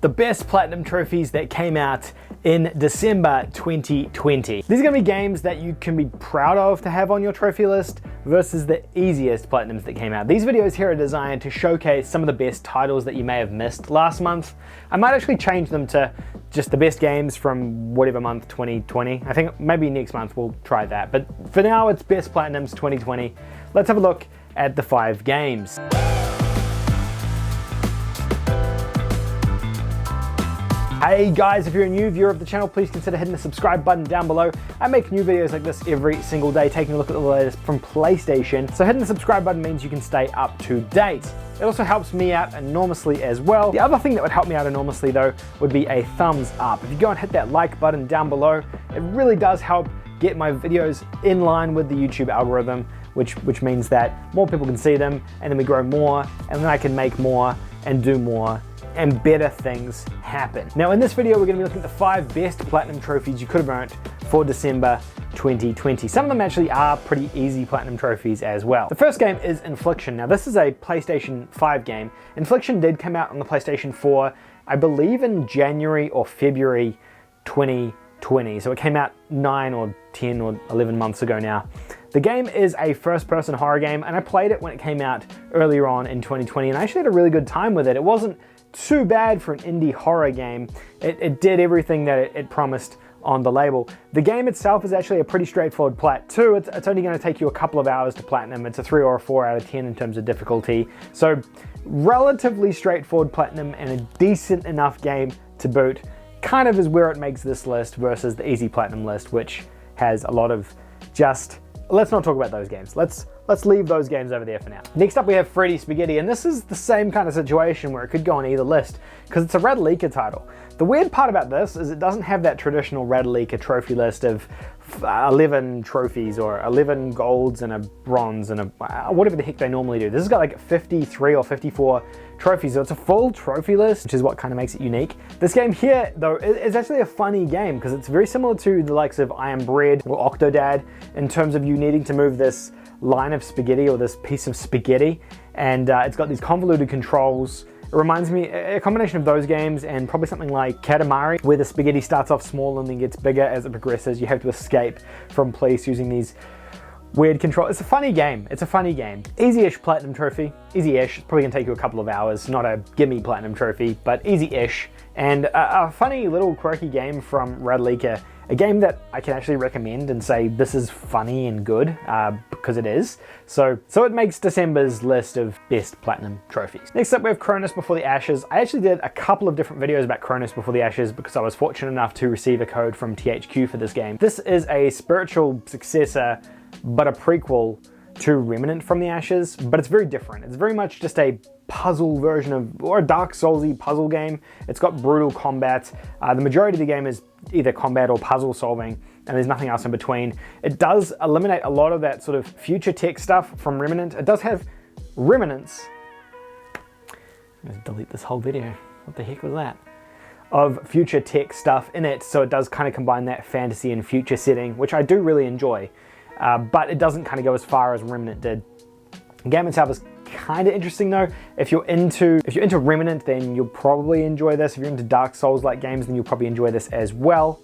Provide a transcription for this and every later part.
the best platinum trophies that came out in December 2020. These are gonna be games that you can be proud of to have on your trophy list versus the easiest platinums that came out. These videos here are designed to showcase some of the best titles that you may have missed last month. I might actually change them to just the best games from whatever month 2020. I think maybe next month we'll try that. But for now, it's best platinums 2020. Let's have a look at the 5 games. Hey guys, if you're a new viewer of the channel, please consider hitting the subscribe button down below. I make new videos like this every single day, taking a look at the latest from PlayStation. So hitting the subscribe button means you can stay up to date. It also helps me out enormously as well. The other thing that would help me out enormously though would be a thumbs up. If you go and hit that like button down below, it really does help get my videos in line with the YouTube algorithm, which means that more people can see them, and then we grow more, and then I can make more and do more and better things happen. Now in this video, we're gonna be looking at the 5 best platinum trophies you could have earned for December 2020. Some of them actually are pretty easy platinum trophies as well. The first game is Infliction. Now this is a PlayStation 5 game. Infliction did come out on the PlayStation 4, I believe in January or February 2020. So it came out 9 or 10 or 11 months ago now. The game is a first-person horror game, and I played it when it came out earlier on in 2020, and I actually had a really good time with it. It wasn't too bad for an indie horror game. It did everything that it promised on the label. The game itself is actually a pretty straightforward plat too. It's only going to take you a couple of hours to platinum. It's a 3 or a 4 out of 10 in terms of difficulty. So relatively straightforward platinum and a decent enough game to boot kind of is where it makes this list versus the easy platinum list, which has a lot of just... Let's not talk about those games. Let's leave those games over there for now. Next up we have Freddy Spaghetti, and this is the same kind of situation where it could go on either list because it's a Radalika title. The weird part about this is it doesn't have that traditional Radalika trophy list of 11 trophies or 11 golds and a bronze and a whatever the heck they normally do. This has got like 53 or 54 trophies, so it's a full trophy list, which is what kind of makes it unique. This game here, though, is actually a funny game because it's very similar to the likes of I Am Bread or Octodad in terms of you needing to move this line of spaghetti or this piece of spaghetti, and it's got these convoluted controls. It reminds me a combination of those games and probably something like Katamari, where the spaghetti starts off small and then gets bigger as it progresses. You have to escape from police using these weird controls. It's a funny game. It's a funny game. Easy-ish platinum trophy. Easy-ish. It's probably gonna take you a couple of hours. Not a gimme platinum trophy, but easy-ish. And a funny little quirky game from Radalika. A game that I can actually recommend and say this is funny and good, because it is. So it makes December's list of best platinum trophies. Next up we have Cronus Before the Ashes. I actually did a couple of different videos about Cronus Before the Ashes because I was fortunate enough to receive a code from THQ for this game. This is a spiritual successor, but a prequel to Remnant from the Ashes, but it's very different. It's very much just a puzzle version of, or a Dark Souls-y puzzle game. It's got brutal combat. The majority of the game is either combat or puzzle solving, and there's nothing else in between. It does eliminate a lot of that sort of future tech stuff from Remnant. It does have remnants. I'm gonna delete this whole video. What the heck was that? Of future tech stuff in it, so it does kind of combine that fantasy and future setting, which I do really enjoy. But it doesn't kind of go as far as Remnant did. The game itself is kind of interesting though. If you're into Remnant, then you'll probably enjoy this. If you're into Dark Souls-like games, then you'll probably enjoy this as well.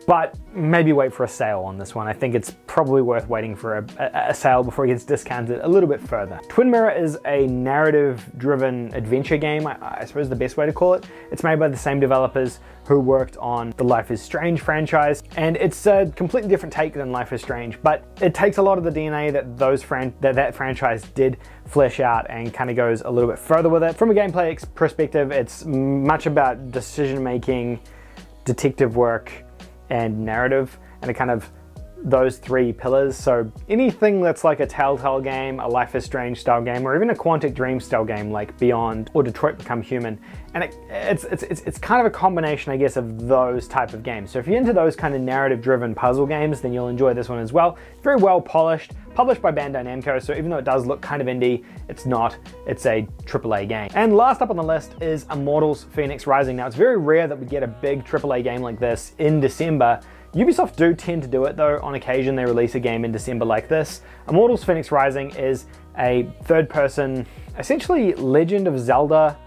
But maybe wait for a sale on this one. I think it's probably worth waiting for a sale before it gets discounted a little bit further. Twin Mirror is a narrative-driven adventure game, I suppose the best way to call it. It's made by the same developers who worked on the Life is Strange franchise, and it's a completely different take than Life is Strange, but it takes a lot of the DNA that that franchise did flesh out and kind of goes a little bit further with it. From a gameplay perspective, it's much about decision making, detective work, and narrative, and it kind of those 3 pillars. So anything that's like a Telltale game, a Life is Strange style game, or even a Quantic Dream style game like Beyond or Detroit Become Human, and it's kind of a combination, I guess, of those type of games. So if you're into those kind of narrative driven puzzle games, then you'll enjoy this one as well. It's very well polished, published by Bandai Namco, so even though it does look kind of indie, it's not. It's a AAA game. And last up on the list is Immortals Phoenix Rising. Now it's very rare that we get a big AAA game like this in December. Ubisoft do tend to do it though. On occasion they release a game in December like this. Immortals Phoenix Rising is a third-person, essentially Legend of Zelda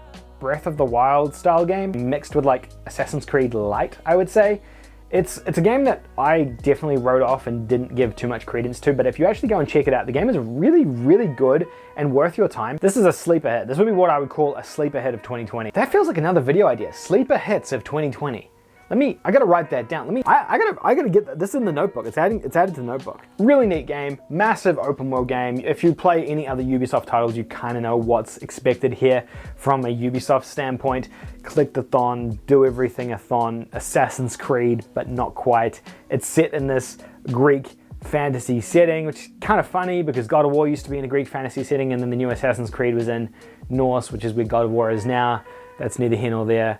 Breath of the Wild style game mixed with like Assassin's Creed Light, I would say. It's a game that I definitely wrote off and didn't give too much credence to, but if you actually go and check it out, the game is really, really good and worth your time. This is a sleeper hit. This would be what I would call a sleeper hit of 2020. That feels like another video idea. Sleeper hits of 2020. I gotta write that down. I gotta get this in the notebook. It's added to the notebook. Really neat game, massive open world game. If you play any other Ubisoft titles, you kind of know what's expected here from a Ubisoft standpoint. Click-a-thon, do everything-a-thon, Assassin's Creed, but not quite. It's set in this Greek fantasy setting, which is kind of funny because God of War used to be in a Greek fantasy setting, and then the new Assassin's Creed was in Norse, which is where God of War is now. That's neither here nor there.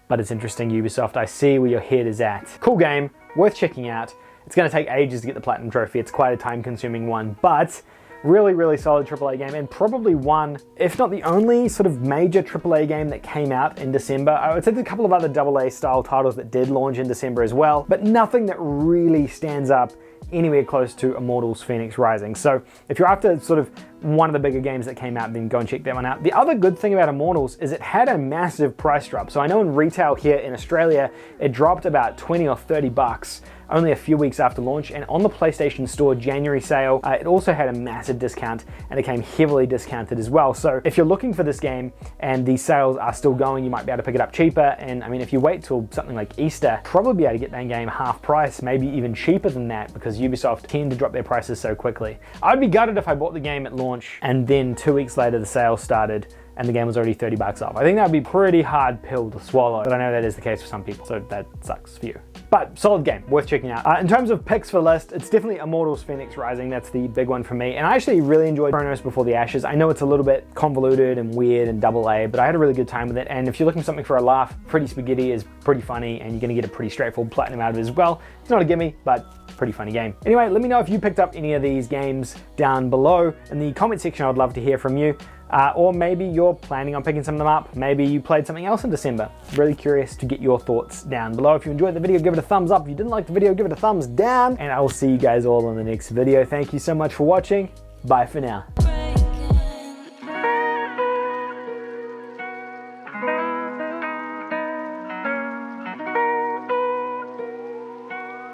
But it's interesting, Ubisoft. I see where your head is at. Cool game, worth checking out. It's going to take ages to get the Platinum Trophy. It's quite a time-consuming one, but really, really solid AAA game, and probably one, if not the only sort of major AAA game that came out in December. I would say there's a couple of other AA style titles that did launch in December as well, but nothing that really stands up anywhere close to Immortals Phoenix Rising. So if you're after sort of one of the bigger games that came out, then go and check that one out. The other good thing about Immortals is it had a massive price drop. So I know in retail here in Australia, it dropped about 20 or 30 bucks only a few weeks after launch, and on the PlayStation Store January sale, it also had a massive discount, and it came heavily discounted as well. So if you're looking for this game and these sales are still going, you might be able to pick it up cheaper. And I mean, if you wait till something like Easter, probably be able to get that game half price, maybe even cheaper than that, because Ubisoft tend to drop their prices so quickly. I'd be gutted if I bought the game at launch and then 2 weeks later the sale started and the game was already 30 bucks off. I think that would be a pretty hard pill to swallow, but I know that is the case for some people, so that sucks for you. But solid game, worth checking out. In terms of picks for the list, it's definitely Immortals Phoenix Rising. That's the big one for me. And I actually really enjoyed Cronus Before the Ashes. I know it's a little bit convoluted and weird and AA, but I had a really good time with it. And if you're looking for something for a laugh, Freddy Spaghetti is pretty funny, and you're gonna get a pretty straightforward platinum out of it as well. It's not a gimme, but pretty funny game. Anyway, let me know if you picked up any of these games down below in the comment section. I would love to hear from you. Or maybe you're planning on picking some of them up. Maybe you played something else in December. Really curious to get your thoughts down below. If you enjoyed the video, give it a thumbs up. If you didn't like the video, give it a thumbs down. And I will see you guys all in the next video. Thank you so much for watching. Bye for now.